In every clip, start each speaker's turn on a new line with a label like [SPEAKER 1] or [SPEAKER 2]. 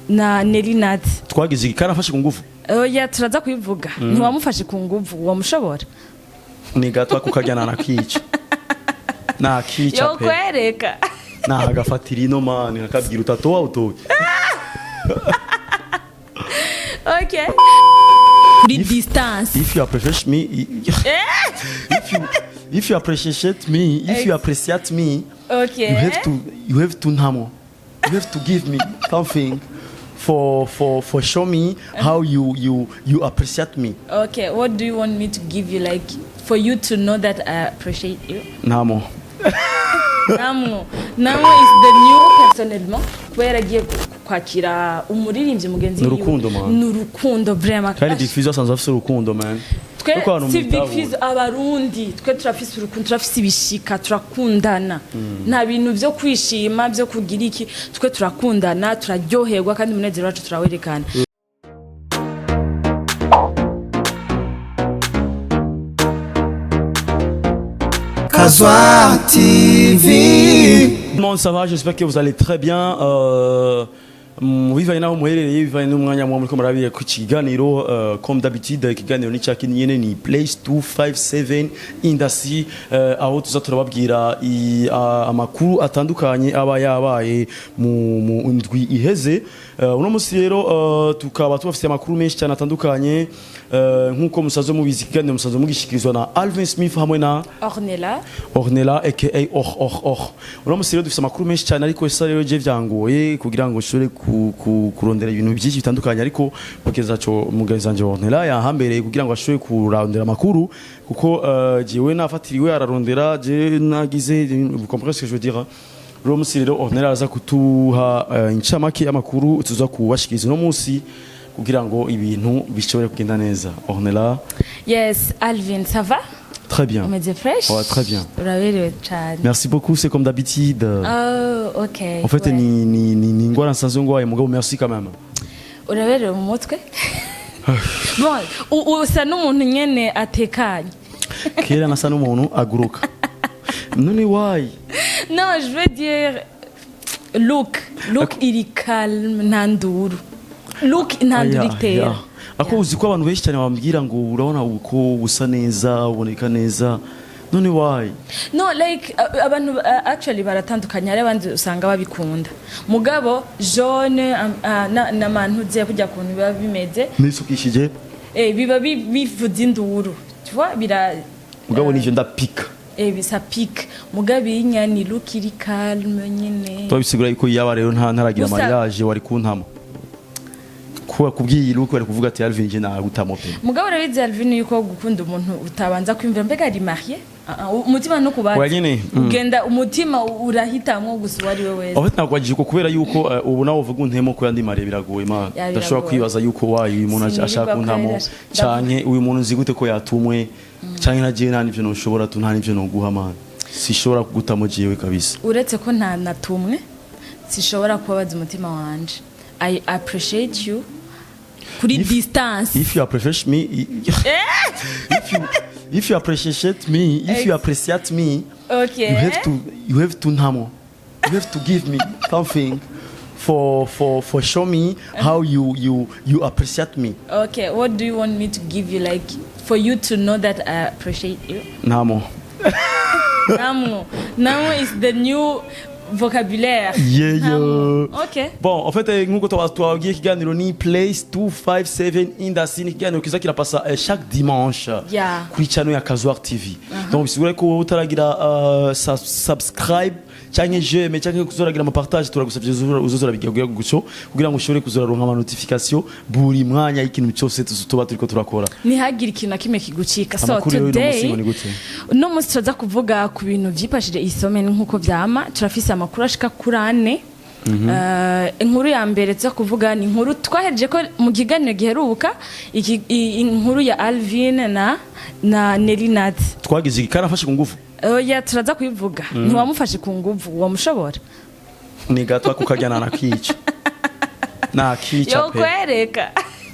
[SPEAKER 1] na Nelinat.
[SPEAKER 2] Twagize ikarafashe ku nguvu.
[SPEAKER 1] Oya turaza kubivuga. Ntiwamufashe ku nguvu wamushobora.
[SPEAKER 2] Ni gato akukajyana na kica. Na kica pe.
[SPEAKER 1] Yo kwereka.
[SPEAKER 2] Na agafatira ino man akabwira utatowa utoye.
[SPEAKER 1] Okay. Kuri distance.
[SPEAKER 2] If you appreciate me, if you appreciate me, if you appreciate me,
[SPEAKER 1] okay.
[SPEAKER 2] You have to namo. You have to give me something for show me how you appreciate me.
[SPEAKER 1] Okay, what do you want me to give you, like for you to know that I appreciate you?
[SPEAKER 2] Namo.
[SPEAKER 1] Namo is the new personnellement kwera giye kwakira umuririmbyi mugenzi
[SPEAKER 2] n'urukundo man.
[SPEAKER 1] N'urukundo vraiment.
[SPEAKER 2] Kandi FIZZO asanzwe afite urukundo man.
[SPEAKER 1] Twe FIZZO abarundi twe turafise urukundo turafise ibishika turakundana. Nta bintu byo kwishima byo kugira iki twe turakundana turaryoherwa kandi umunezero wacu turawerekana.
[SPEAKER 3] Kazwa TV.
[SPEAKER 2] Tout le monde ça va, j'espère que vous allez très bien. Bivanye naho muherereye bivanye n'umwanya mwa muri ko murabiye ku kiganiro comme d'habitude ikiganiro ni cyaki nyene ni ALVIN SMITH Indasi aho tuza turababwira amakuru atandukanye aba yabaye mu ndwi iheze uno musi rero tukaba tubafite amakuru menshi cyane atandukanye nkuko musazo mubizi ikiganiro musazo mugishikirizwa na ALVIN SMITH hamwe na ORNELLA aka uno musi rero dufite amakuru menshi cyane ariko esa rero je vyangoye kugira ngo shore kurondera ibintu byinshi bitandukanye ariko mugeza cyo mugezanje ORNELLA yahambereye kugira ngo ashobore kurondera amakuru kuko jewe nafatiriwe ararondera je nagize vous comprenez ce que je veux dire Romusi rero ORNELLA aza kutuha incamake amakuru tuza kubashikiriza no munsi kugira ngo ibintu bishobore kugenda neza ORNELLA.
[SPEAKER 1] Yes, Alvin, ça va?
[SPEAKER 2] Très bien.
[SPEAKER 1] On me dit fresh?
[SPEAKER 2] Ouais, très bien.
[SPEAKER 1] Merci
[SPEAKER 2] beaucoup, c'est comme d'habitude.
[SPEAKER 1] Oh, ok.
[SPEAKER 2] En fait, ni ngwara nsanzwe ngwaye mugabo merci quand même.
[SPEAKER 1] Uraberewe mu mutwe? Bon, usa n'umuntu nyene atekanye.
[SPEAKER 2] Kera nasa n'umuntu aguruka. None why?
[SPEAKER 1] Non, je veux dire look il est calme nanduru. Look nandurikitera.
[SPEAKER 2] Ako uzi ko abantu benshi cyane bambwira ngo urabona uko usa neza uboneka neza none why?
[SPEAKER 1] No, like abantu actually baratandukanye hari abandi usanga babikunda mugabo jaune na mantu uziye kujya kuntu biba bimeze
[SPEAKER 2] nisukishije
[SPEAKER 1] biba bivuze induru tu vois bira
[SPEAKER 2] mugabo nije ndapika
[SPEAKER 1] bisa pique mugabo inyani look iri calme nyine
[SPEAKER 2] twabisigura yuko yaba rero ntaragira mariage wari kuntama kuba kubwiye look bari kuvuga ati Alvin je nagutamo pe
[SPEAKER 1] mugabo rero Alvin yuko gukunda umuntu utabanza kwimvira mbega ari marié umutima no kubaza ugenda umutima urahitamwo gusa wari we wese
[SPEAKER 2] aho nagwagije ko kubera yuko ubu nawo uvuga untemo ko yandi mare biragoye ma ndashobora kwibaza yuko wayi uyu muntu ashaka kuntamo canke uyu muntu nzigute ko yatumwe canke nagiye nta nivyo noshobora nta nivyo noguha man sishobora kugutamo jewe kabisa
[SPEAKER 1] uretse ko nta natumwe sishobora kubabaza umutima wanje I appreciate you kuri distance.
[SPEAKER 2] If you appreciate me, if you appreciate me, if you appreciate me,
[SPEAKER 1] okay.
[SPEAKER 2] You have to namo. You have to give me something for show me how you appreciate me.
[SPEAKER 1] Okay, what do you want me to give you, like for you to know that I appreciate you?
[SPEAKER 2] Namo.
[SPEAKER 1] Namo is the new vocabulaire.
[SPEAKER 2] Yeah.
[SPEAKER 1] Okay.
[SPEAKER 2] Bon, en fait, nkuko twabwiye ikiganiro ni ALVIN Indasi ni ikiganiro kiza kirapasa chaque dimanche kuri channel ya Kazwa TV. Donc bisigura ko utaragira subscribe cyangwa j'aime cyangwa kuzoragira ama partage turagusabye uzozorabigira gucyo kugira ngo ushobore kuzoraronka ama notification buri mwanya y'ikintu cyose tuba turiko turakora.
[SPEAKER 1] Ni hagira ikintu nakime kigucika. So today no musi tuza kuvuga ku bintu vyipashije isomene nkuko vyama turafise amakuru ashika kuri 4. Inkuru ya mbere tuza kuvuga ni inkuru twahereje ko mu kiganiro giheruka inkuru ya Alvin na Nelinat.
[SPEAKER 2] Twagize ikarafashe ku nguvu.
[SPEAKER 1] Oya turaza kubivuga. Ntiwamufashe ku nguvu wamushobora.
[SPEAKER 2] Ni gato akukajyana na kica. Na kica pe.
[SPEAKER 1] Yo kwereka.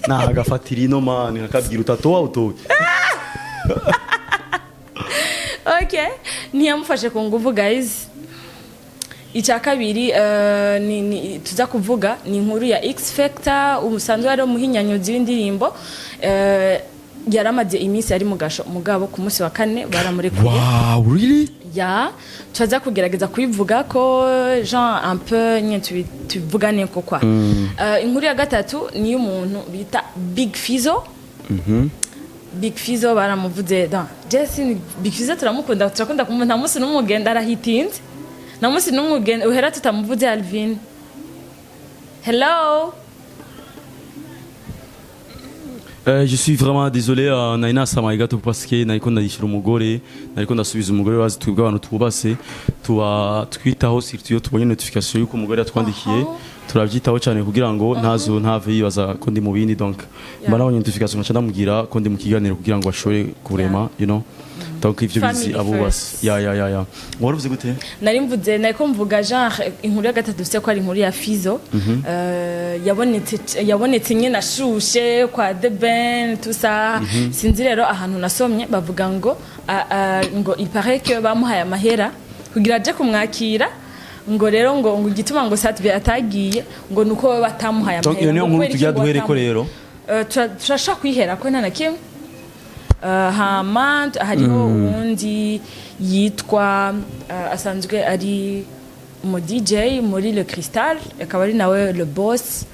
[SPEAKER 2] Na agafatira ino man akabwira utatowa utoye.
[SPEAKER 1] Okay. Ntiyamufashe ku nguvu guys. icya kabiri ni tuza kuvuga ni inkuru ya X Factor umusanzwe ari umuhinyanyuzi w'indirimbo yaramaze iminsi ari mu gasho mugabo ku munsi wa kane baramurekuye.
[SPEAKER 2] Wow, really?
[SPEAKER 1] Ya tuza kugerageza kubivuga ko Jean un peu nye tuvugane ko kwa inkuru ya gatatu ni umuntu bita Big FIZZO. Big FIZZO baramuvuze da Jesse Big FIZZO turakunda kumva munsi n'umugenda arahitinze na munsi n'umugenda uhera tutamuvuze Alvin. Hello.
[SPEAKER 2] Je suis vraiment désolé naina sama igato parce que nariko ndishyira umugore nariko ndasubiza umugore wazi twebwe abantu tubase tuba twitaho surtout tubonye notification yuko umugore yatwandikiye turabyitaho cyane kugira ngo ntazo ntave yibaza ko ndi mu bindi donc mbanabonye notification nkaca ndamugira ko ndi mu kiganiro kugira ngo ashobore kurema you know donc ivyo bizi abubase ya waruvuze gute
[SPEAKER 1] nariko mvuga genre inkuru ya gatatu dufite ko ari inkuru ya FIZZO yabonetse nyine ashushe kwa The Ben tout ça sinzi rero ahantu nasomye bavuga ngo il paraît que bamuhaye amahera kugira aje kumwakira ngo rero ngo igituma ngo satwe atagiye ngo nuko batamuhaye amahera.
[SPEAKER 2] Donc iyo niyo nkuru tugiye duhereko rero
[SPEAKER 1] turashaka kwihera ko nta kimwe hama hariho undi yitwa asanzwe ari mu DJ muri Le Cristal akaba ari nawe le boss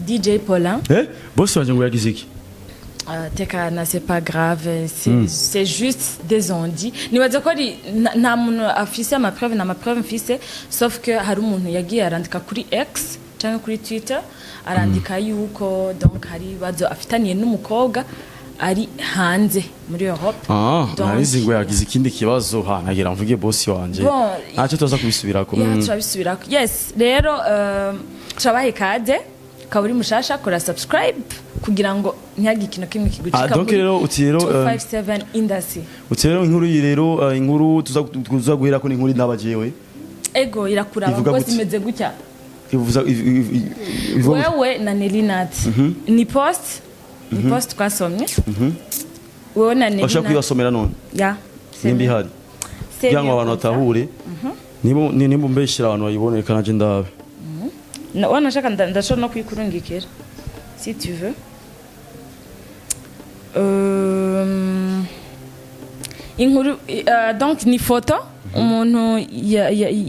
[SPEAKER 1] DJ Paulin.
[SPEAKER 2] Boss wanje ngo yagize iki?
[SPEAKER 1] Tekana c'est pas grave c'est juste des ondits nibaza ko ari nta muntu afise ama preuve mfise sauf que hari umuntu yagiye arandika kuri X cyangwa kuri Twitter arandika yuko donc hari bazo afitaniye n'umukobwa ari hanze muri Europe.
[SPEAKER 2] Narizi ngo yagize ikindi kibazo nagira mvuge boss wanje ntacyo tuza kubisubirako.
[SPEAKER 1] Turabisubirako yes rero trabaye kade kaburi mushasha kora subscribe kugira ngo ntihagi ikintu kimwe kigucika.
[SPEAKER 2] Donc rero uti rero
[SPEAKER 1] 257 Indasi.
[SPEAKER 2] Uti rero inkuru rero inkuru tuza guhera ko inkuru ndabajewe
[SPEAKER 1] ego irakuraba ngo zimeze gutya wewe na Nelinat ni post twasomye wewe na Nelinat
[SPEAKER 2] ashaka kuyasomera none
[SPEAKER 1] ya
[SPEAKER 2] nimbi hari kugira ngo abantu batahure nibo mbeshira abantu bayibone kanaje ndabe
[SPEAKER 1] wana shaka ndashobora no kuyikurungikira si tu veux inkuru donc ni photo umuntu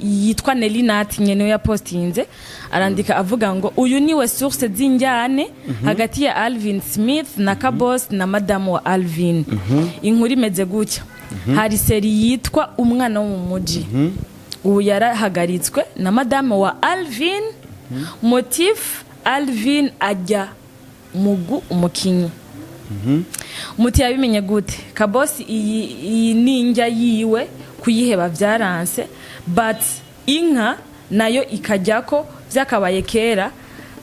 [SPEAKER 1] yitwa Nelinat nyene ya postinze arandika avuga ngo uyu niwe source z'injyane hagati ya Alvin Smith na Kabos na madame wa Alvin. Inkuru imeze gutya hari seri yitwa umwana wo mu muji ubu yarahagaritswe na madame wa Alvin motif Alvin ajya mugu umukinyi muti yabimenye gute Kabos iyi ninjya yiwe kuyiheba byaranse but inka nayo ikajyako byakabaye kera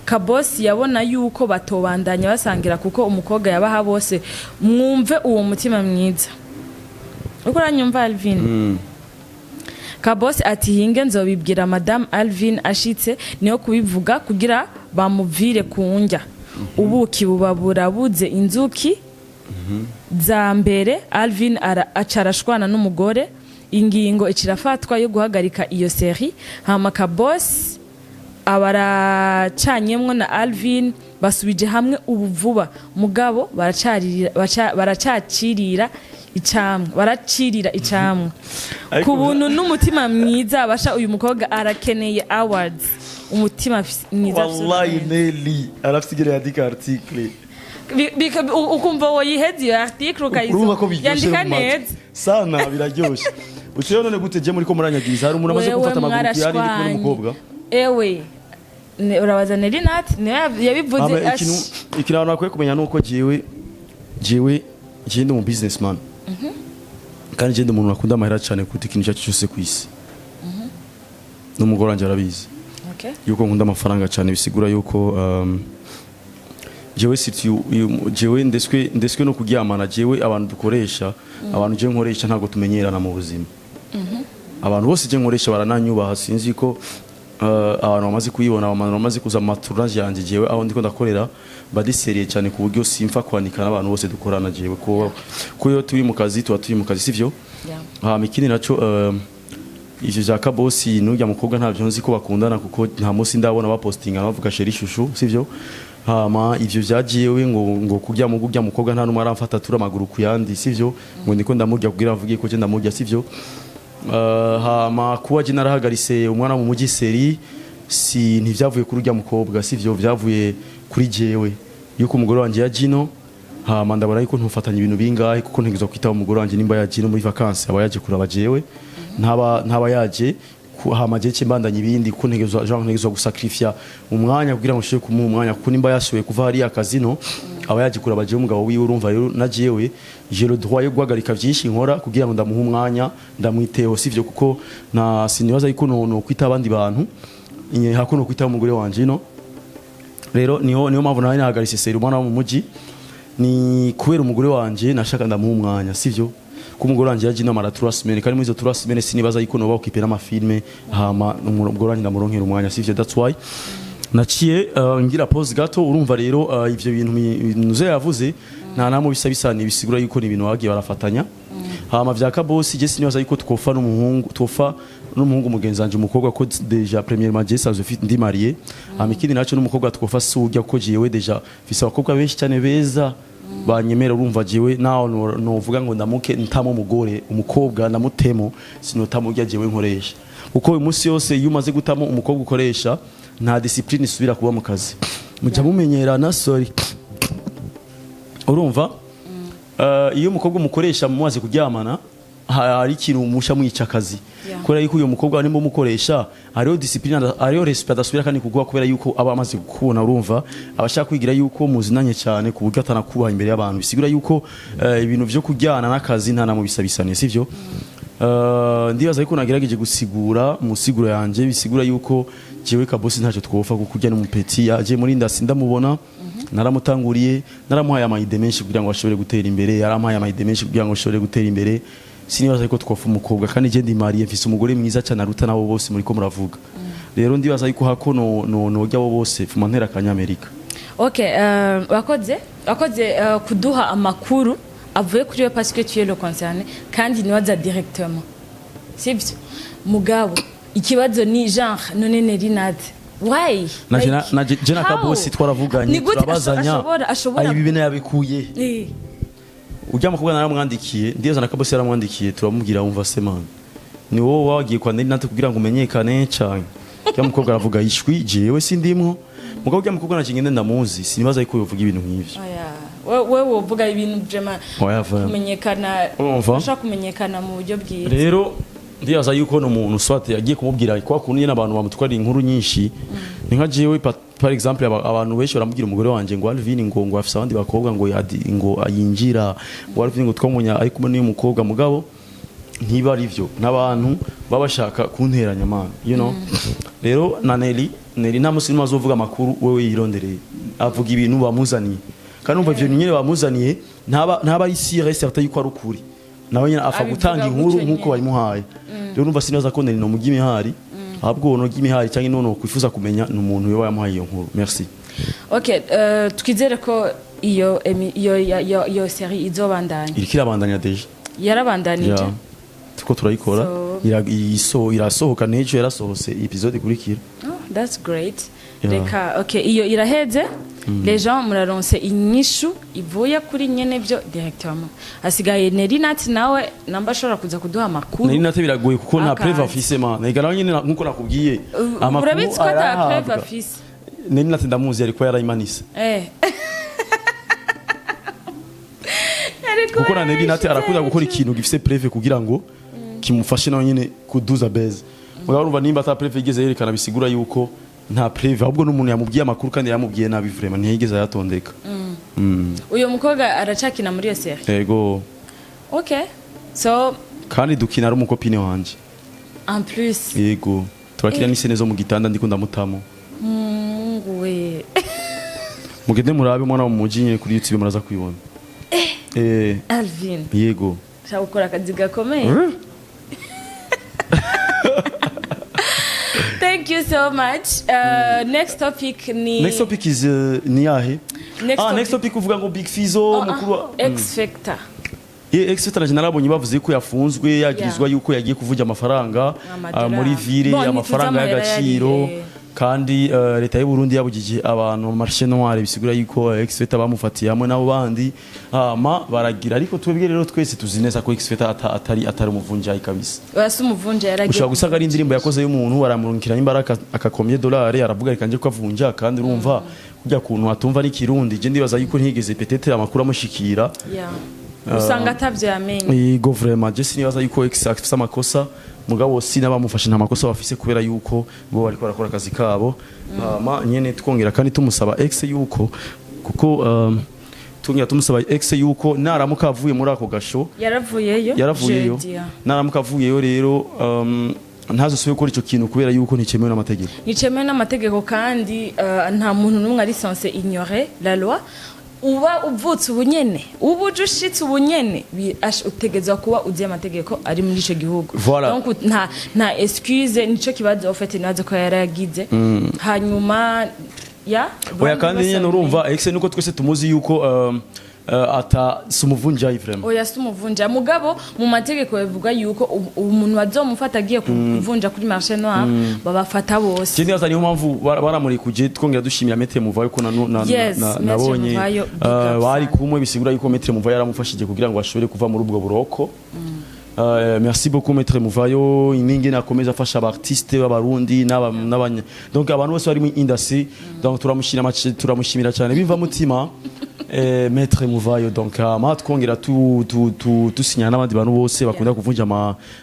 [SPEAKER 1] Kabos yabona yuko batobandanya basangira kuko umukobwa yabaha bose mwumve uwo mutima mwiza uko ranyumva Alvin. Kabos ati hinge nzobibwira madame Alvin ashitse niyo kubivuga kugira bamuvire kunjya ubuki bubaburabuze inzuki za mbere Alvin acarashwana n'umugore ingingo ikirafatwa yo guhagarika iyo seri hama Kabos abaracanyemwo na Alvin basubije hamwe ubu vuba mugabo baracacirira icamwe ku buntu n'umutima mwiza basha uyu mukobwa arakeneye awards umutima mwiza.
[SPEAKER 2] Wallahi Nelly arafite yandika article
[SPEAKER 1] ukumva wo yiheze iyo article ukayandika neza
[SPEAKER 2] sana biraryoshe. Uciye none gute je muri ko muranyagiriza hari umuntu amaze gufata amaguru yari kuri umukobwa
[SPEAKER 1] ewe urabaza Nelinat yabivuze
[SPEAKER 2] ikintu abantu bakwiye kumenya nuko jewe ndi mu businessman kandi je ndi umuntu akunda amahera cyane kuruta ikintu cyacu cyose ku isi n'umugore wanje arabizi yuko nkunda amafaranga cyane bisigura yuko jewe ndeswe no kuryamana jewe abantu dukoresha abantu je nkoresha ntago tumenyerana mu buzima abantu bose je nkoresha barananyubaha sinzi ko abantu bamaze kuyibona abantu bamaze kuza maturage yanje jewe aho ndiko ndakorera badiseriye cyane ku buryo simfa kwanika n'abantu bose dukorana jewe ko yo turi mu kazi tuba turi mu kazi sivyo mikini naco ivyo vya kabosi n'urya mukobwa ntavyo nzi ko bakundana kuko nta munsi ndabona bapostinga bavuga sheri shushu sivyo hama ivyo vyagiyewe ngo kurya mukobwa nta numwe aramfata tura amaguru kuyandi sivyo ngo ndiko ndamurya kugira avuge ko je ndamurya sivyo hama kuba je narahagarise umwana mu mugi seri si ntivyavuye kuri urya mukobwa sivyo vyavuye kuri jewe yuko umugore wanje ya Gino hama ndabona yuko ntufatanya ibintu bingahe kuko ntegezwa kwitaho umugore wanje nimba ya Gino muri vacances aba yaje kuraba jewe ntaba yaje hama je cimbandanya ibindi kuko ntegezwa gusacrifier umwanya kugira ngo shire kumuha umwanya kuko nimba yashoboye kuva hari akazino aba yaje kuraba jewe umugabo wiwe urumva rero na jewe je le droit yo guhagarika vyinshi nkora kugira ngo ndamuha umwanya ndamwiteho sivyo kuko na sinibaza yuko no kwita abandi bantu hakuno kwita umugore wanje no rero niyo mpamvu nawe nahagaritse seri umwana wo mu muji ni kubera umugore wanje nashaka ndamuha umwanya sivyo ko umugore wanje yaje inama 3 semaines kandi muri izo 3 semaines sinibaza yuko noba okipera amafilme hama umugore wanje ndamuronkera umwanya sivyo that's why naciye ngira pause gato urumva rero ivyo bintu nuze yavuze nta namo bisabisani bisigura yuko ni ibintu bagiye barafatanya hama vya kabosi je sinibaza yuko twofa n'umuhungu mugenzi wanje umukobwa ko deja premier magistrat Sophie ndi marié hama ikindi naco n'umukobwa twofa sujya ko jewe deja fisa abakobwa benshi cyane beza banyemera urumva jewe naho novuga ngo ndamuke ntamo umugore umukobwa ndamutemo sinotamurya jewe nkoresha uko uyu munsi yose iyo umaze gutamo umukobwa ukoresha nta discipline isubira kuba mu kazi mujya mumenyerana sorry urumva iyo umukobwa umukoresha mumaze kuryamana hari ikintu musha mwica akazi kubera yuko uyu mukobwa nimba umukoresha ariyo discipline ariyo respect adasubira kandi kuguha kubera yuko aba amaze kubona urumva abashaka kwigira yuko muzinanye cyane ku buryo atanakubaha imbere y'abantu bisigura yuko ibintu byo kujyana n'akazi nta namo bisabisaniye sivyo ndibaza yuko nagerageje gusigura musiguro yanje bisigura yuko jewe kabosi ntacyo twofa kujya n'umupeti yaje muri Indasi ndamubona naramutanguriye naramuhaye amayide menshi kugira ngo ashobore gutera imbere yaramuhaye amayide menshi kugira ngo ashobore gutera imbere sinibaza yuko twofa umukobwa kandi je ndi mariye mfise umugore mwiza cyane aruta nabo bose muri ko muravuga rero ndibaza yuko hako no jya bo bose fuma ntera kanyamerika
[SPEAKER 1] okay wakoze kuduha amakuru avuye kuri we parce que tu es le concerné kandi niwaza directement sibyo mugabo ikibazo ni genre none nerinade why
[SPEAKER 2] na jena kabosi twaravuganye turabazanya ari bibene yabikuye ujya mukobwa naramwandikiye ndiyaza na kabosi yaramwandikiye turamubwira umva semana ni wowe wagiye kwa nerinade kugira ngo umenyekane cyane ujya mukobwa aravuga ishwi jewe sindimwo mugabo ujya mukobwa nakingende ndamuzi sinibaza yuko yovuga ibintu nk'ivyo
[SPEAKER 1] wewe uvuga ibintu jema kumenyekana ushaka kumenyekana mu buryo bwiza
[SPEAKER 2] rero ndiyaza yuko no muntu swate yagiye kumubwira kwa kuntu nyene abantu bamutwara inkuru nyinshi ni nka jewe par exemple abantu benshi baramubwira umugore wanje ngo Alvin ngo afise abandi bakobwa ngo ayinjira ngo Alvin ngo twamunya ari kumwe n'uyu mukobwa mugabo ntiba ari byo n'abantu babashaka kunteranya man you know rero na Nelly nta muslima azovuga amakuru wewe yirondereye avuga ibintu bamuzaniye kandi umva ivyo nyene bamuzaniye ntaba ari sire certain yuko ari ukuri nawe nyene afa gutanga inkuru nkuko bayimuhaye rero numva sinaza ko Nelly no mugimi hari ahubwo no gimi hari cyangwa none kwifuza kumenya n'umuntu we yamuhaye iyo nkuru merci
[SPEAKER 1] okay twizere ko iyo série izobandanya
[SPEAKER 2] irikirabandanya deja
[SPEAKER 1] yarabandanije
[SPEAKER 2] tuko turayikora irasohoka n'ejo yarasohose episode ikurikira
[SPEAKER 1] that's great reka okay iyo iraheze les gens muraronse inyishu ivuye kuri nyene byo directement asigaye Nerinati nawe namba shora kuza kuduha makuru
[SPEAKER 2] Nerinati biragoye kuko na preuve afise man igara nyene nkuko nakubwiye
[SPEAKER 1] amakuru urabitse ko ta preuve afise
[SPEAKER 2] Nerinati ndamuzi ariko yarayimanisa kuko na Nerinati arakunda gukora ikintu gifise preuve kugira ngo kimufashe nawe nyene kuduza base mugabo urumva nimba ata preuve igeze yerekana bisigura yuko nta preuve ahubwo n'umuntu yamubwiye amakuru kandi yamubwiye nabi vraiment ntiyigeze yatondeka
[SPEAKER 1] uyo mukobwa aracakina muri iyo série
[SPEAKER 2] yego
[SPEAKER 1] okay so
[SPEAKER 2] kandi dukina ari umukopine wanje
[SPEAKER 1] en plus
[SPEAKER 2] yego turakira n'isene zo mu gitanda ndiko ndamutamo
[SPEAKER 1] we
[SPEAKER 2] mugende murabe mwana mu muji nyine kuri YouTube muraza kwibona
[SPEAKER 1] Alvin
[SPEAKER 2] yego
[SPEAKER 1] shaka gukora akazi gakomeye Thank you so much. Next topic
[SPEAKER 2] is niyahe? Next topic uvuga ngo Big FIZZO mukuru
[SPEAKER 1] X Factor.
[SPEAKER 2] ex tanaje narabonye bavuze ko yafunzwe yagirizwa yuko yagiye kuvuja amafaranga muri ville amafaranga y'agaciro kandi leta y'u Burundi yabugije abantu marché noir bisigura yuko ex bamufatiye hamwe nabo bandi baragira ariko twebwe rero twese tuzineza ko ex atari umuvunjayi kabisa
[SPEAKER 1] basi umuvunjayi yaragiye
[SPEAKER 2] ushaka gusanga ari indirimbo yakoze y'umuntu aramurungikira imbaraga akakomye dolari aravuga rikanje ko avunja kandi urumva kujya kuntu atumva ni kirundi je ndibaza yuko ntigeze peut-être amakuru amushikira
[SPEAKER 1] usanga atavyo yamenye
[SPEAKER 2] yego vraiment je sinibaza yuko ex afise amakosa mugabo sinabamufashe nta makosa bafise kubera yuko bo bariko barakora akazi kabo nyene twongera kandi tumusaba ex yuko kuko twongera tumusaba ex yuko naramuka avuye muri ako gasho yaravuyeyo naramuka avuyeyo rero ntazosubire gukora ico kintu kubera yuko nticemewe n'amategeko kandi nta muntu n'umwe ari censé ignorer la loi uba uvutse ubunyene uba ujushitse ubunyene utegezwa kuba uzi amategeko ari muri ico gihugu donc nta excuse nico kibazo ofete nazo ko yaragize hanyuma oya kandi nyene urumva ex nuko twese tumuzi yuko ata sumuvunja vraiment
[SPEAKER 1] oya sumuvunja mugabo mu mategeko bavuga yuko umuntu azomufata agiye kuvunja kuri marché noir babafata bose
[SPEAKER 2] kindi azani mpamvu baramuri kuje twongera dushimira metre muvayo ko nabonye bari kumwe bisigura yuko metre muvayo yaramufashije kugira ngo ashobore kuva muri ubwo buroko merci beaucoup maître Muvayo iningi nakomeza afasha abartiste b'abarundi n'abanya donc abantu bose bari mu Indasi donc turamushimira cyane biva mutima maître Muvayo donc twongera tusinyana n'abandi bantu bose bakunda kuvunja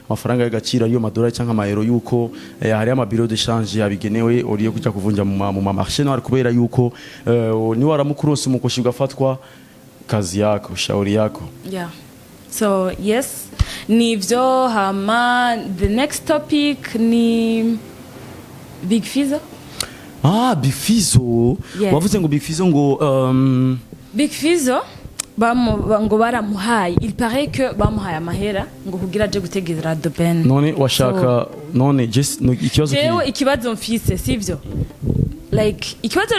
[SPEAKER 2] amafaranga y'agaciro ariyo madolari cyangwa amayero yuko hari ama bureau de change yabigenewe oriye kuja kuvunja mu marché noir kubera yuko ni waramukurose umukoshi ugafatwa kazi yako shauri yako
[SPEAKER 1] so yes nivyo hama the next topic ni Big FIZZO
[SPEAKER 2] Big FIZZO wavuze ngo Big FIZZO ngo
[SPEAKER 1] Big FIZZO ngo baramuhaye il paraît que bamuhaye amahera ngo kugira aje gutegera The Ben
[SPEAKER 2] none washaka none just
[SPEAKER 1] ikibazo mfise sivyo like ikibazo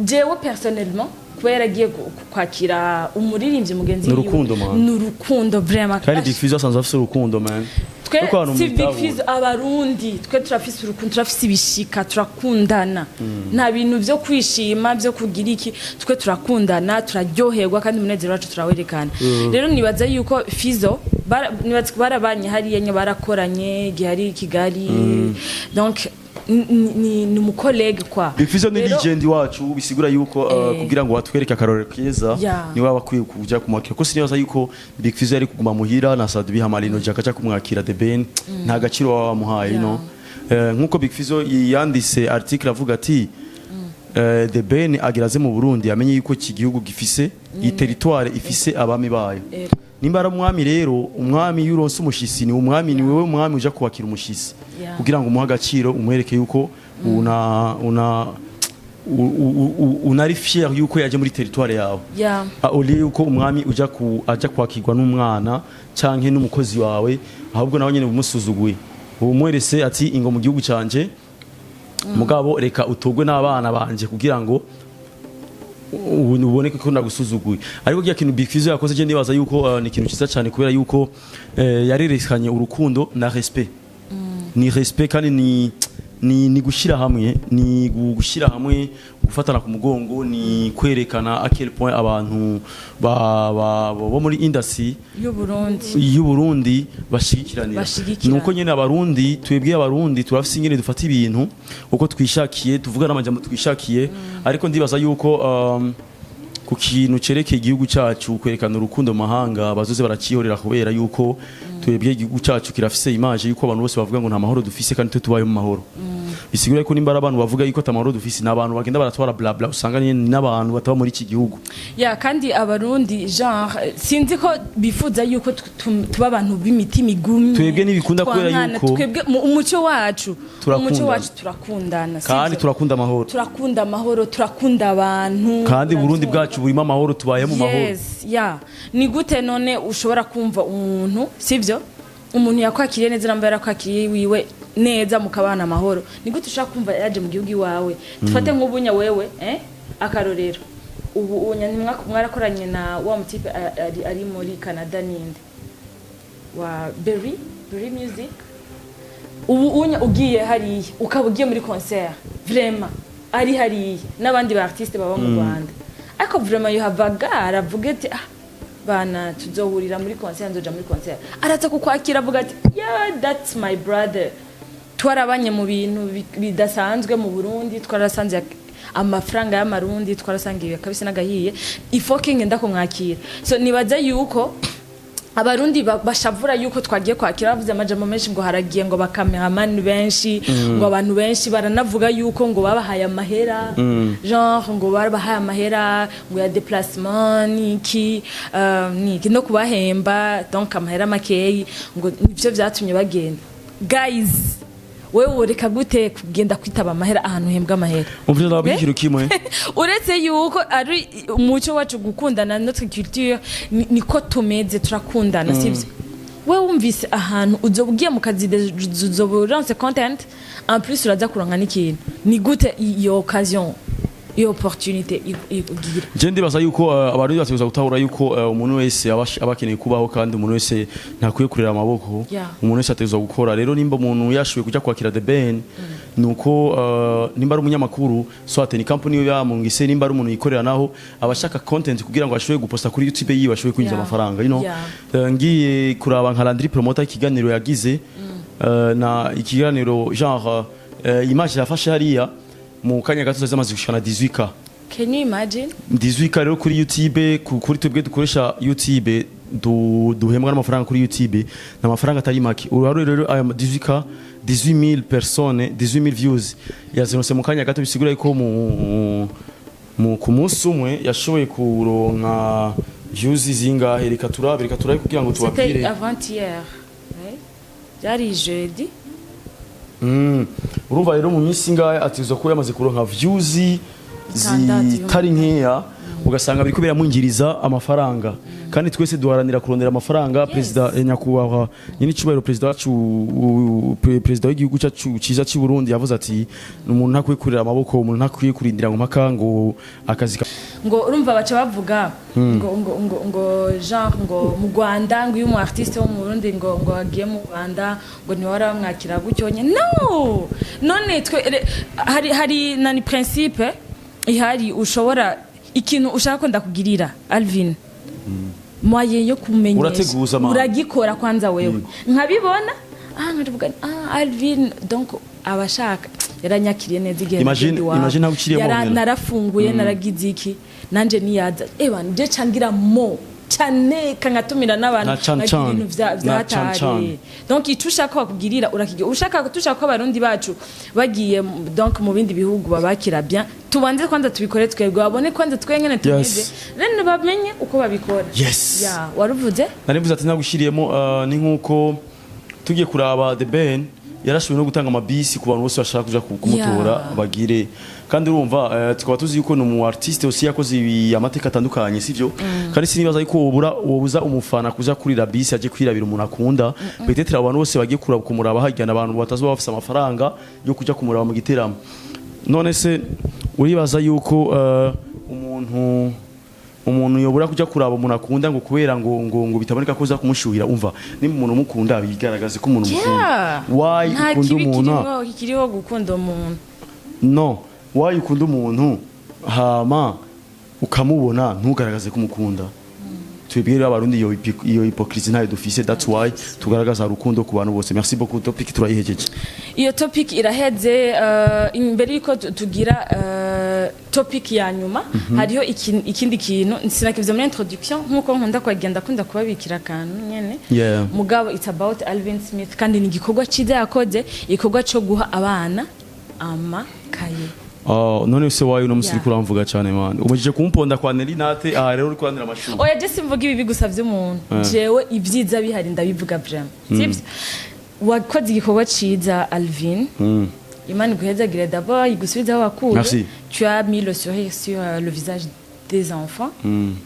[SPEAKER 1] jewe personnellement kubera agiye kwakira umuririmbyi mugenzi n'urukundo vraiment
[SPEAKER 2] kandi Big FIZZO asanzwe afite urukundo man
[SPEAKER 1] si Big FIZZO abarundi twe turafise urukundo turafise ibishika turakundana nta bintu byo kwishima byo kugira iki twe turakundana turaryoherwa kandi umunezero wacu turawerekana rero nibaza yuko FIZZO nibaza barabanye hariya nye barakoranye gihari Kigali donc ni umukolege kwa
[SPEAKER 2] Big FIZZO ni legend wacu bisigura yuko kugira ngo watwereke akarore keza ni waba kwiye kuja kumwakira ko sinibaza yuko Big FIZZO yari kuguma muhira na Sadbi Hamalino jakaca kumwakira The Ben nta gaciro wamuhaye no nkuko Big FIZZO yandise article avuga ati The Ben agiraze mu Burundi amenye yuko iki gihugu gifise i territoire ifise abami bayo nimba ari umwami rero umwami yuronse umushisi ni umwami ni wewe umwami uja kwakira umushisi kugira ngo umuha agaciro umwereke yuko unari fier yuko yaje muri territoire yawe oli yuko umwami aja kwakirwa n'umwana canke n'umukozi wawe ahubwo nawe nyene umusuzuguye umwerese ati ingo mu gihugu canje mugabo reka utogwe n'abana banje kugira ngo uboneke ko ndagusuzuguye ariko giya kintu Big FIZZO yakoze je ndibaza yuko ni kintu ciza cyane kubera yuko yarerekanye urukundo na respect ni respect kandi ni gushira hamwe gufatana ku mugongo ni kwerekana à quel point abantu bo muri Indasi y'u Burundi bashigikiranira nuko nyene abarundi twebwe abarundi turafise ingene dufata ibintu uko twishakiye tuvuga n'amajambo twishakiye ariko ndibaza yuko ku kintu cerekeye igihugu cyacu kwerekana urukundo mahanga bazoze baracihorera kubera yuko twebwe igihugu cyacu kirafise image yuko abantu bose bavuga ngo nta mahoro dufise kandi tubaye mu mahoro bisigura ko nimba abantu bavuga yuko tamahoro dufise nabantu bagenda baratwara bla bla usanga n'abantu bataba muri iki gihugu
[SPEAKER 1] kandi abarundi genre sinzi ko bifuza yuko tuba abantu b'imitima igumye
[SPEAKER 2] twebwe nibikunda kubera yuko
[SPEAKER 1] twebwe umuco wacu turakundana
[SPEAKER 2] kandi turakunda
[SPEAKER 1] amahoro turakunda abantu
[SPEAKER 2] kandi Burundi bwacu burimo amahoro tubaye mu mahoro
[SPEAKER 1] ni gute none ushobora kumva umuntu sivyo umuntu yakwakiriye neza namba yarakwakiriye wiwe neza mukabana amahoro ni gute ushaka kumva yaje mu gihugu iwawe tufate nk'ubunya wewe akarorero ubu mwarakoranye na wa mutipe ari muri Canada ninde wa Berry Music ubu ugiye hariya ukaba ugiye muri concert vraiment ari hariya n'abandi ba artiste baba mu Rwanda ariko vraiment yohavaga aravuga ati bana tuzohurira muri concert nzoja muri concert araza kukwakira avuga ati yeah that's my brother twarabanye mu bintu bidasanzwe mu Burundi twarasanze amafaranga y'amarundi twarasangiye kabisa nagahiye ifoking ndakumwakira so nibaza yuko abarundi bashavura yuko twagiye kwakira bavuze amajambo menshi ngo haragiye ngo bakameramani benshi ngo abantu benshi baranavuga yuko ngo babahaye amahera genre ngo babahaye amahera ngo ya déplacement niki no kubahemba donc amahera makeyi ngo nivyo vyatumye bagenda guys wewe ureka gute kugenda kwitaba amahera ahantu hembwa amahera
[SPEAKER 2] umvira ndabikira kimwe
[SPEAKER 1] uretse yuko ari umuco wacu gukundana notre culture niko tumeze turakundana sivyo wewe umvise ahantu uzobugiye mu kazi uzoburanse content en plus uraza kuronka n'ikintu ni gute iyo occasion iyo opportunité igira
[SPEAKER 2] je ndibaza yuko abantu bateguza gutahura yuko umuntu wese abakeneye kubaho kandi umuntu wese ntakwiye kurera amaboko umuntu wese ateguza gukora rero nimba umuntu yashuye kujya kwakira the ben nuko nimba ari umunyamakuru so ateni company yo yamungise nimba ari umuntu yikorera naho abashaka content kugira ngo ashoye guposta kuri YouTube yiwe ashoye kwinjiza amafaranga ngiye kuraba nka Landry promoter ikiganiro yagize na ikiganiro genre image yafashe hariya mu kanya gato zamaze gushana 18k.
[SPEAKER 1] Can you imagine?
[SPEAKER 2] 18k rero kuri YouTube kuri twebwe dukoresha YouTube duhembwa n'amafaranga kuri YouTube n'amafaranga atari make. Uraro rero aya 18k 18000 personnes 18000 views yazonse mu kanya gato bisigura yuko mu kumunsi umwe yashoboye kuronka views zingahe reka turabe kugira ngo tubabwire.
[SPEAKER 1] C'était avant-hier. Byari jeudi.
[SPEAKER 2] Urumva rero mu minsi ngahe atizo ko yamaze kuronka views zitari nkeya ugasanga biri kubera mungiriza amafaranga kandi twese duharanira kurondera amafaranga president nyakubahwa nyine cyubahiro president w'igihugu cyacu ciza cy'u Burundi yavuze ati umuntu ntakwiye kurira amaboko umuntu ntakwiye kurindira ngo mpaka ngo akazi
[SPEAKER 1] ngo urumva baca bavuga ngo genre ngo mu Rwanda ngo uyu mu artiste wo mu Burundi ngo agiye mu Rwanda ngo ntiwara bamwakira gucyonye no none twe hari nani principe ihari ushobora ikintu ushaka ko ndakugirira Alvin moye yo kumenyesha uragikora kwanza wewe nkabibona nkavuga Alvin donc abashaka yaranyakiriye neza igenda
[SPEAKER 2] imagine ntabukiriye mu
[SPEAKER 1] narafunguye naragize iki nanje niyaza nje cangira mo cyane kangatumira n'abantu ibintu vyatari donc itushaka bakugirira urakigira ushaka tushaka ko abarundi bacu bagiye donc mu bindi bihugu babakira bien tubanze kwanza tubikore twebwe babone kwanza twengene tumeze rene bamenye uko babikora waruvuze
[SPEAKER 2] narivuze ati nagushiriyemo ni nkuko tugiye kuraba the ben yarashoboye no gutanga amabisi ku bantu bose bashaka kuja kumutora bagire kandi urumva tukaba tuzi yuko no artiste aussi yakoze amateka atandukanye sivyo kandi sinibaza yuko wobuza umufana kuja kuri la bisi aje kwirabira umuntu akunda peut-être abantu bose bagiye kumuraba hajyana abantu batazo bafise amafaranga yo kuja kumuraba mu giteramo none se uribaza yuko umuntu yobura kuja kuraba umuntu akunda ngo kubera ngo bitaboneka ko uza kumushuhira umva nimba umuntu mukunda bigaragaze ko umuntu mukunda why ukunda umuntu
[SPEAKER 1] kiriho gukunda umuntu
[SPEAKER 2] no why ukunda umuntu hama ukamubona ntugaragaze ko umukunda twebwe abarundi iyo hypocrisie ntayo dufise that's why tugaragaza urukundo ku bantu bose merci beaucoup topic turayihejeje
[SPEAKER 1] iyo topic iraheze imbere yuko tugira topic ya nyuma hariho ikindi kintu sinakivye muri introduction nkuko nkunda kwagenda kunda kubabikira kantu nyene mugabo it's about ALVIN SMITH kandi ni gikorwa ciza yakoze igikorwa cyo guha abana amakaye
[SPEAKER 2] none se wayo no musiri kuramvuga cyane man umujije kumponda kwa Nelinate rero uri kwandira amashuri
[SPEAKER 1] oya je simvuga ibi bigusavye umuntu jewe ivyiza bihari ndabivuga vraiment sibyo wakoze igikorwa ciza Alvin Imana guhezagire d'abord igusubizaho bakuru tu as mis le sourire sur le visage des enfants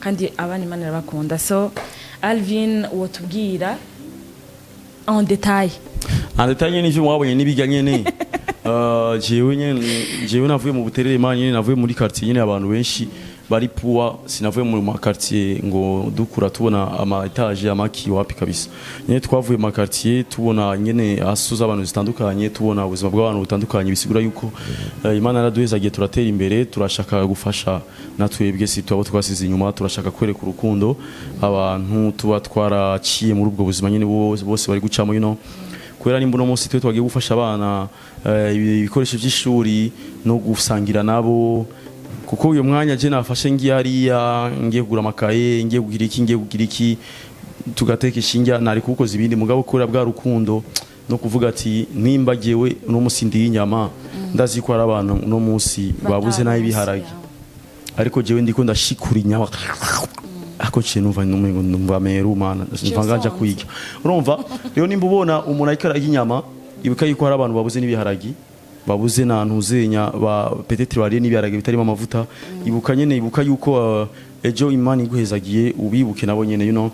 [SPEAKER 1] kandi abana Imana irabakunda so Alvin wotubwira en détail
[SPEAKER 2] n'ivyo mwabonye nibiganye ne jewe navuye mu buterere manye navuye muri quartier nyene abantu benshi bari puwa sinavuye mu makartier ngo dukura tubona ama etage amaki wapi kabisa nyene twavuye mu makartier tubona nyene asuza abantu zitandukanye tubona ubuzima bw'abantu butandukanye bisigura yuko Imana yaraduhezagiye turatera imbere turashaka gufasha natwebwe si twabo twasize inyuma turashaka kwereka urukundo abantu tuba twaraciye muri ubwo buzima nyene bose bari gucamo kubera nimba uno munsi twe twagiye gufasha abana ibikoresho by'ishuri no gusangira nabo kuko uyu mwanya je nafashe ngiye hariya ngiye kugura amakaye ngiye kugira iki tugateka ishinga nari kukoza ibindi mugabo kubera bwa rukundo no kuvuga ati nimba jewe uno munsi ndi inyama ndazi ko ari abantu uno munsi babuze nayo biharage ariko jewe ndiko ndashikura inyama ako cyo numva numengo numva meru mana mvanganja kwiga urumva rero nimba ubona umuntu ayikara inyama ibuka yuko hari abantu babuze n'ibiharagi babuze nantuzenya ba peut-être bari n'ibiharagi bitarimo amavuta ibuka nyene ibuka yuko ejo Imana iguhezagiye ubibuke nabo nyene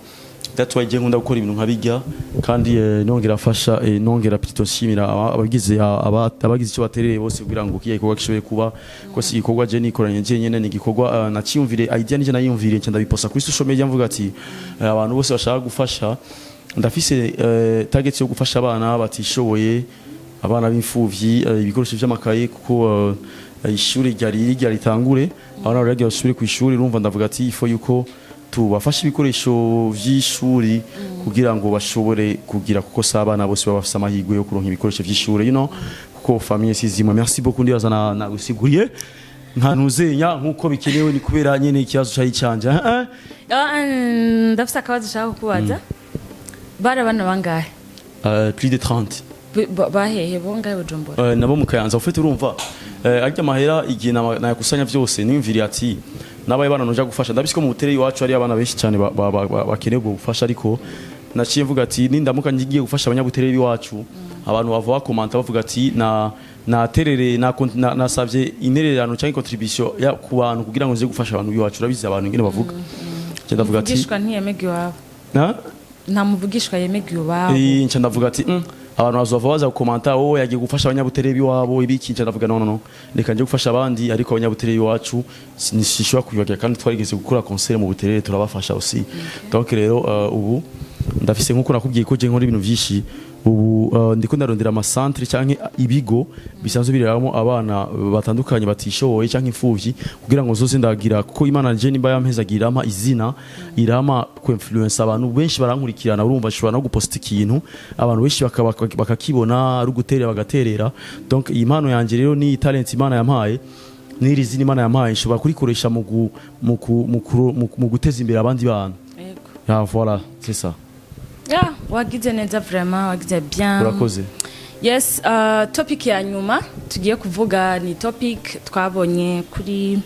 [SPEAKER 2] that's why je nkunda gukora ibintu nkabijya kandi nongera afasha nongera pito shimira abagize icyo batereye bose kugira ngo kiye ikorwa kishoboye kuba ko si ikorwa je nikoranye je nyene ni gikorwa naciyumvire idea nije nayumvire nce ndabiposta kuri social media mvuga ati abantu bose bashaka gufasha ndafise target yo gufasha abana batishoboye abana b'imfuvyi ibikoresho by'amakaye kuko ishuri ryari ritangure abana bari basubire ku ishuri urumva ndavuga ati ifo yuko tubafasha ibikoresho vy'ishuri kugira ngo bashobore kugira kuko sabana bose bafise amahirwe yo kuronka ibikoresho vy'ishuri kuko famille sizimwe merci beaucoup ndibaza na usiguriye nta ntuzenya nkuko bikenewe ni kubera nyene ikibazo cyayi canje
[SPEAKER 1] ndafise akabazo ushaka kubaza bana bangahe
[SPEAKER 2] plus de 30
[SPEAKER 1] bahehe bongaye Bujumbura
[SPEAKER 2] nabo mukayanza ufite urumva ajya mahera igihe nayakusanya byose nimviri ati nabaye bana noja gufasha ndabisiko mu butere iwacu ari abana benshi cyane bakeneye gufasha ariko naciye mvuga ati nindamuka ngiye gufasha abanyabutere biwacu abantu bava bakomanta bavuga ati naterere nasavye intererano cyangwa contribution ya ku bantu kugira ngo nze gufasha abantu biwacu urabizi abantu ngene bavuga cyo ndavuga ati
[SPEAKER 1] muvugishwa ntiyemege iwabo nta muvugishwa yemege iwabo
[SPEAKER 2] nca ndavuga ati abantu bazova baza gukomanta wowe yagiye gufasha abanyabutere biwabo ibiki nca ndavuga no reka nje gufasha abandi ariko abanyabutere biwacu sinishobora kubibagira kandi twarigeze gukora concert mu butere turabafasha aussi donc rero ubu ndafise nkuko nakubwiye ko je nkora ibintu vyishi ubu ndiko ndarondera ama centre canke ibigo bisanzwe bireramo abana batandukanye batishoboye canke imfuvyi kugira ngo zose ndagira kuko Imana je nimba yampezagira ama izina irama ku influence abantu benshi barankurikirana urumva shobora no guposta ikintu abantu benshi bakakibona ari guterera bagaterera donc impano yanje rero ni talent Imana yampaye niri zina Imana yampaye shobora kurikoresha mu guteza imbere abandi bantu voilà c'est ça.
[SPEAKER 1] wagize neza vraiment wagize bien
[SPEAKER 2] urakoze
[SPEAKER 1] yes topic ya nyuma tugiye kuvuga ni topic twabonye kuri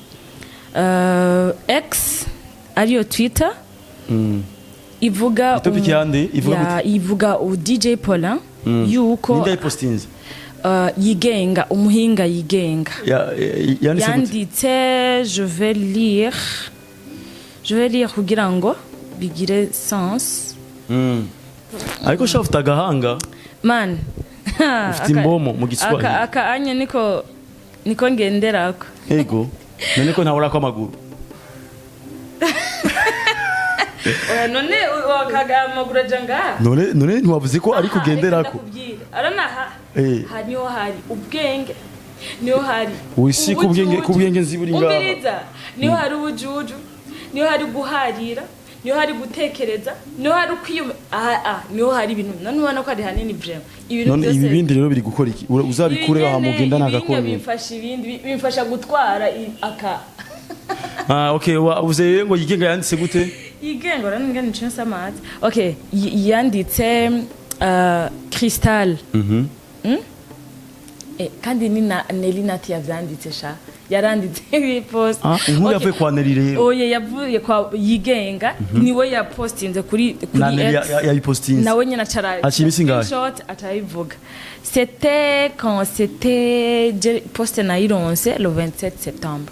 [SPEAKER 1] X ariyo Twitter ivuga
[SPEAKER 2] topic yande
[SPEAKER 1] ivuga u DJ Paulin yuko
[SPEAKER 2] ninde postinze
[SPEAKER 1] yigenga umuhinga yigenga yanditse je vais lire kugira ngo bigire sens
[SPEAKER 2] ariko shafuta agahanga
[SPEAKER 1] man
[SPEAKER 2] ufite imbomo mu Giswahili
[SPEAKER 1] aka anya niko ngenderako
[SPEAKER 2] ego none ko ntabura ko amaguru
[SPEAKER 1] none wakaga amaguru ajanga
[SPEAKER 2] none ntiwavuze ko ari kugenderako
[SPEAKER 1] aranaha niho hari ubwenge niho hari
[SPEAKER 2] wisi kubwenge nziburi ngaho
[SPEAKER 1] umiriza niho hari ubujuju niho hari guharira niho hari gutekereza niho hari kwiyuma niho hari ibintu none ubona ko ari hanini brem ibintu byose
[SPEAKER 2] none ibindi rero biri gukora iki uzabikure aha mugenda nagakora
[SPEAKER 1] bimfasha ibindi bimfasha gutwara aka
[SPEAKER 2] okay uvuze ngo yigenga yanditse gute
[SPEAKER 1] yigenga raningana nicyo samazi okay yanditse Crystal kandi ni na Nelina yavyanditse sha yaranditse post
[SPEAKER 2] inkuru yavuye kwa Neli rero
[SPEAKER 1] oye yavuye kwa yigenga niwe ya postinze kuri X
[SPEAKER 2] yayipostinze
[SPEAKER 1] nawe nyina cara shot atayivuga c'était quand c'était poste na ironse le 27 septembre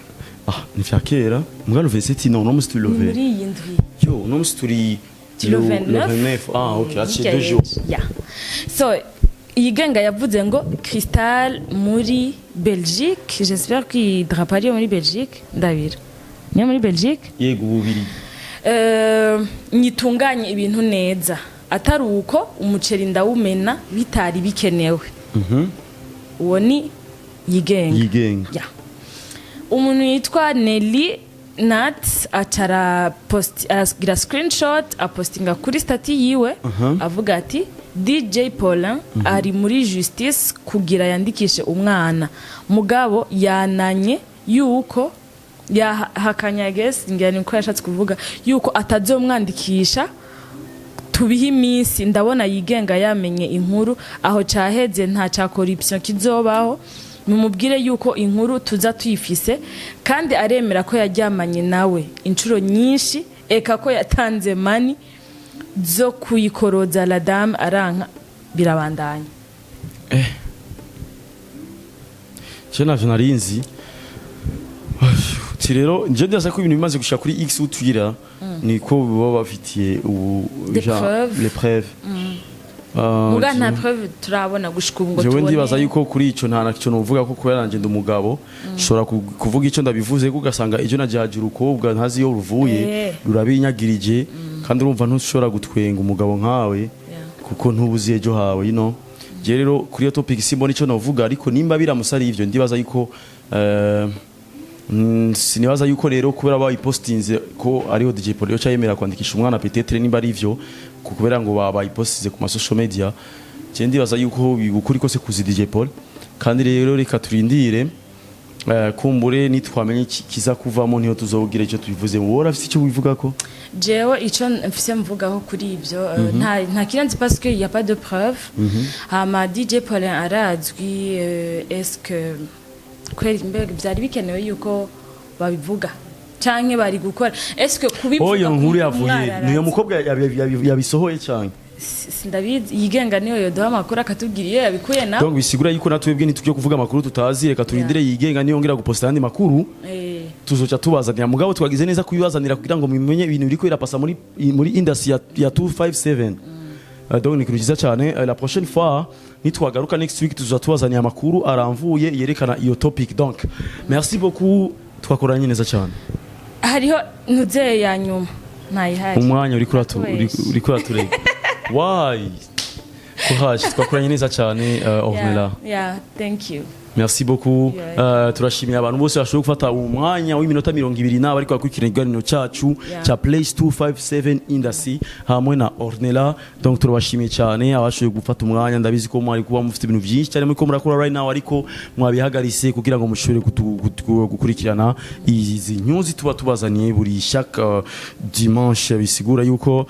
[SPEAKER 2] ni fyakera mbwa le 27 non musi turi
[SPEAKER 1] muri yindwi
[SPEAKER 2] yo no musi turi le 29 okay achi 2 jours
[SPEAKER 1] so yigenga yavuze ngo Crystal muri Belgique j'espère qu'il drapari muri Belgique ndabira niyo muri Belgique
[SPEAKER 2] yego bubiri
[SPEAKER 1] nyitunganye ibintu neza atari uko umuceri ndawumena bitari bikenewe uwo ni yigenga umuntu yitwa Nelly Nat acara gira screenshot apostinga kuri stati yiwe avuga ati DJ Paulin ari muri justice kugira yandikishe umwana mugabo yananye yuko yahakanya ngene ko yashatse kuvuga yuko atazomwandikisha tubihe iminsi ndabona yigenga yamenye inkuru aho caheze nta ca corruption kizobaho mumubwire yuko inkuru tuza tuyifise kandi aremera ko yaryamanye nawe inshuro nyinshi eka ko yatanze mani zo kuyikoroza la dame aranka birabandanya
[SPEAKER 2] navyo narinzi rero nje ndaza ko ibintu bimaze gushika kuri X utwira niko baba bafitiye les preuves
[SPEAKER 1] muga nta preuve turabona gushika ngo tubone
[SPEAKER 2] jewe ndibaza yuko kuri ico nta nakico novuga ko kubera nanje ndumugabo shora kuvuga ico ndabivuze ko ugasanga ejo najaje urukobwa ntazi yo ruvuye rurabinyagirije kandi urumva ntushobora gutwenga umugabo nkawe kuko ntubuzi ejo hawe je rero kuri iyo topic simbona ico novuga ariko nimba biramusari ivyo ndibaza yuko sinibaza yuko rero kubera bayipostinze ko ariho DJ Paul yoca yemera kwandikisha umwana peut-être nimba ari ivyo kubera ngo bayipostinze ku social media je ndibaza yuko bigukuri kose kuzi DJ Paul kandi rero reka turindire kumbure nitwamenye kiza kuvamo niho tuzogira ico tubivuze wora afite ico bivuga ko
[SPEAKER 1] jewe ico mfise mvugaho kuri ivyo nta kiranzi parce que il y a pas de preuve hama DJ Paul arazwi est-ce que kweli mbega byari bikenewe yuko babivuga canke bari gukora est-ce que kubivuga
[SPEAKER 2] oyo nkuru yavuye niyo mukobwa yabisohoye cyane
[SPEAKER 1] sindabizi yigenga niyo yodoha amakuru akatubwira iyo yabikuye nawe
[SPEAKER 2] donc bisigura yuko natwebwe nitujye kuvuga amakuru tutazi reka turindire yigenga niyo ngira guposta andi makuru tuzoca tubazanira mugabo twagize neza kubibazanira kugira ngo mumenye ibintu biriko birapasa muri Indasi ya 257 donc ni kurugiza cyane la prochaine fois nitwagaruka next week tuzoza tubazanira amakuru aramvuye yerekana iyo topic donc merci beaucoup twakoranye neza cyane
[SPEAKER 1] hariho ntuze ya nyuma ntayihari
[SPEAKER 2] umwanya uri kuraturega why courage twakoranye neza cyane Ornella
[SPEAKER 1] thank you
[SPEAKER 2] merci beaucoup turashimira abantu bose bashoboye gufata umwanya w'iminota 20 n'aba ariko bakurikira ikiganiro cyacu cya Place 257 Indasi hamwe na Ornella donc turabashimiye cyane abashoboye gufata umwanya ndabizi ko mwari kuba mufite ibintu byinshi cyane muri ko murakora right now ariko mwabihagarise kugira ngo mushobore gukurikirana izi news tuba tubazaniye buri chaque dimanche bisigura yuko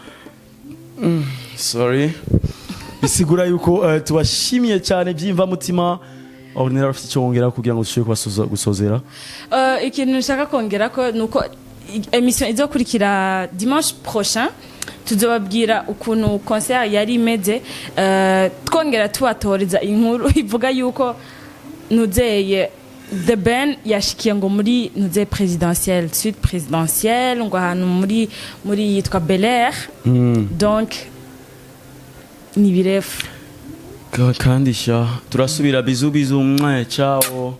[SPEAKER 2] bisigura yuko tubashimiye cyane byimva mutima Ornella afite icyo wongera kugira ngo dushobore gusozera
[SPEAKER 1] ikintu nshaka kongera ko nuko emission izokurikira dimanche prochain tuzobabwira ukuntu concert yari imeze twongera tubatoreza inkuru ivuga yuko nuzeye The Ben yashikiye ngo muri nuze présidentielle suite présidentielle ngo ahantu muri yitwa Bel Air donc ni birefu
[SPEAKER 2] kandi sha turasubira bizu mwe ciao